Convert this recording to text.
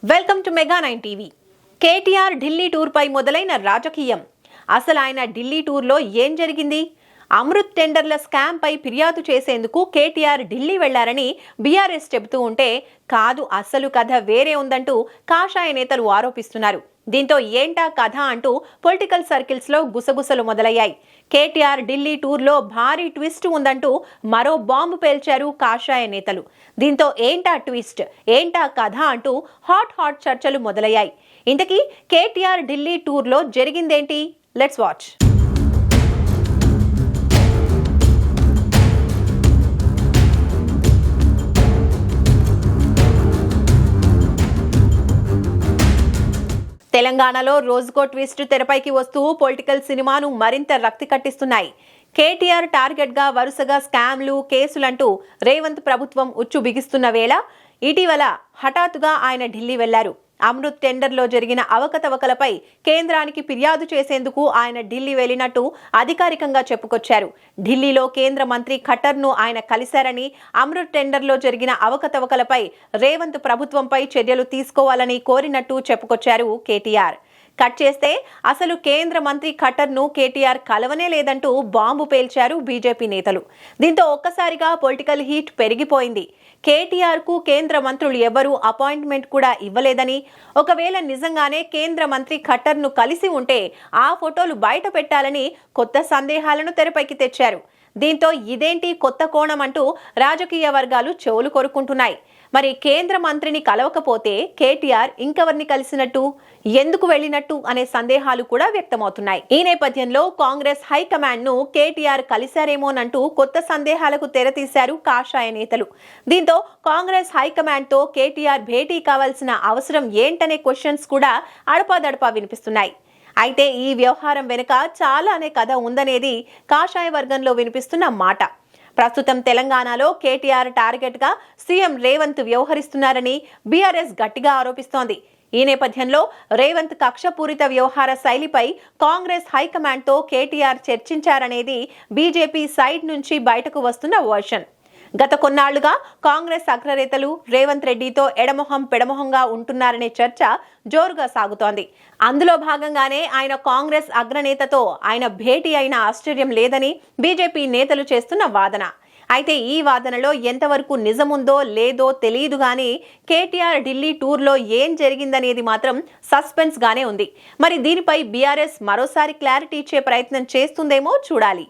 Welcome to Mega 9 TV. KTR Delhi tour పై మొదలైన రాజకీయం. అసలు ఆయన ఢిల్లీ టూర్లో ఏం జరిగింది? అమృత్ టెండర్ల స్కామ్ పై ఫిర్యాదు చేసేందుకు కేటీఆర్ ఢిల్లీ వెళ్లారని బీఆర్ఎస్ చెబుతూ ఉంటే, కాదు అసలు కథ వేరే ఉందంటూ కాషాయ నేతలు ఆరోపిస్తున్నారు. దీంతో ఏంటా కథ అంటూ పొలిటికల్ సర్కిల్స్ లో గుసగుసలు మొదలయ్యాయి. కేటీఆర్ ఢిల్లీ టూర్లో భారీ ట్విస్ట్ ఉందంటూ మరో బాంబు పేల్చారు కాషాయ నేతలు. దీంతో ఏంటా ట్విస్ట్, ఏంటా కథ అంటూ హాట్ చర్చలు మొదలయ్యాయి. ఇంతకీ కేటీఆర్ ఢిల్లీ టూర్లో జరిగిందేంటి? Let's watch. తెలంగాణలో రోజుకో ట్విస్ట్ తెరపైకి వస్తూ పొలిటికల్ సినిమాను మరింత రక్తి కట్టిస్తున్నాయి. కేటీఆర్ టార్గెట్ గా వరుసగా స్కామ్లు, కేసులంటూ రేవంత్ ప్రభుత్వం ఉచ్చు బిగిస్తున్న వేళ ఇటీవల హఠాత్తుగా ఆయన ఢిల్లీ వెళ్లారు. అమృత్ టెండర్లో జరిగిన అవకతవకలపై కేంద్రానికి ఫిర్యాదు చేసేందుకు ఆయన ఢిల్లీ వెళ్లినట్టు అధికారికంగా చెప్పుకొచ్చారు. ఢిల్లీలో కేంద్ర మంత్రి ఖట్టర్ను ఆయన కలిశారని, అమృత్ టెండర్లో జరిగిన అవకతవకలపై రేవంత్ ప్రభుత్వంపై చర్యలు తీసుకోవాలని కోరినట్టు చెప్పుకొచ్చారు కేటీఆర్. కట్ చేస్తే అసలు కేంద్ర మంత్రి ఖట్టర్ను కేటీఆర్ కలవనే లేదంటూ బాంబు పేల్చారు బీజేపీ నేతలు. దీంతో ఒక్కసారిగా పొలిటికల్ హీట్ పెరిగిపోయింది. కేటీఆర్ కు కేంద్ర మంత్రులు ఎవరూ అపాయింట్మెంట్ కూడా ఇవ్వలేదని, ఒకవేళ నిజంగానే కేంద్ర మంత్రి ఖట్టర్ను కలిసి ఉంటే ఆ ఫోటోలు బయట పెట్టాలని కొత్త సందేహాలను తెరపైకి తెచ్చారు. దీంతో ఇదేంటి కొత్త కోణం అంటూ రాజకీయ వర్గాలు చెవులు కొరుకుంటున్నాయి. మరి కేంద్ర మంత్రిని కలవకపోతే కేటీఆర్ ఇంకెవరిని కలిసినట్టు, ఎందుకు వెళ్లినట్టు అనే సందేహాలు కూడా వ్యక్తమవుతున్నాయి. ఈ నేపథ్యంలో కాంగ్రెస్ హైకమాండ్ ను కేటీఆర్ కలిశారేమోనంటూ కొత్త సందేహాలకు తెరతీశారు కాషాయ నేతలు. దీంతో కాంగ్రెస్ హైకమాండ్ తో కేటీఆర్ భేటీ కావాల్సిన అవసరం ఏంటనే క్వశ్చన్స్ కూడా అడపాదడపా వినిపిస్తున్నాయి. అయితే ఈ వ్యవహారం వెనుక చాలానే కథ ఉందనేది కాషాయ వర్గంలో వినిపిస్తున్న మాట. ప్రస్తుతం తెలంగాణలో కేటీఆర్ టార్గెట్ గా సీఎం రేవంత్ వ్యవహరిస్తున్నారని బీఆర్ఎస్ గట్టిగా ఆరోపిస్తోంది. ఈ నేపథ్యంలో రేవంత్ కక్షపూరిత వ్యవహార శైలిపై కాంగ్రెస్ హైకమాండ్ తో కేటీఆర్ చర్చించారనేది బీజేపీ సైడ్ నుంచి బయటకు వస్తున్న వర్షన్. గత కొన్నాళ్లుగా కాంగ్రెస్ అగ్రనేతలు రేవంత్ రెడ్డితో ఎడమొహం పెడమొహంగా ఉంటున్నారనే చర్చ జోరుగా సాగుతోంది. అందులో భాగంగానే ఆయన కాంగ్రెస్ అగ్రనేతతో ఆయన భేటీ అయిన ఆశ్చర్యం లేదని బీజేపీ నేతలు చేస్తున్న వాదన. అయితే ఈ వాదనలో ఎంతవరకు నిజముందో లేదో తెలియదు గానీ కేటీఆర్ ఢిల్లీ టూర్లో ఏం జరిగిందనేది మాత్రం సస్పెన్స్ గానే ఉంది. మరి దీనిపై బీఆర్ఎస్ మరోసారి క్లారిటీ ఇచ్చే ప్రయత్నం చేస్తుందేమో చూడాలి.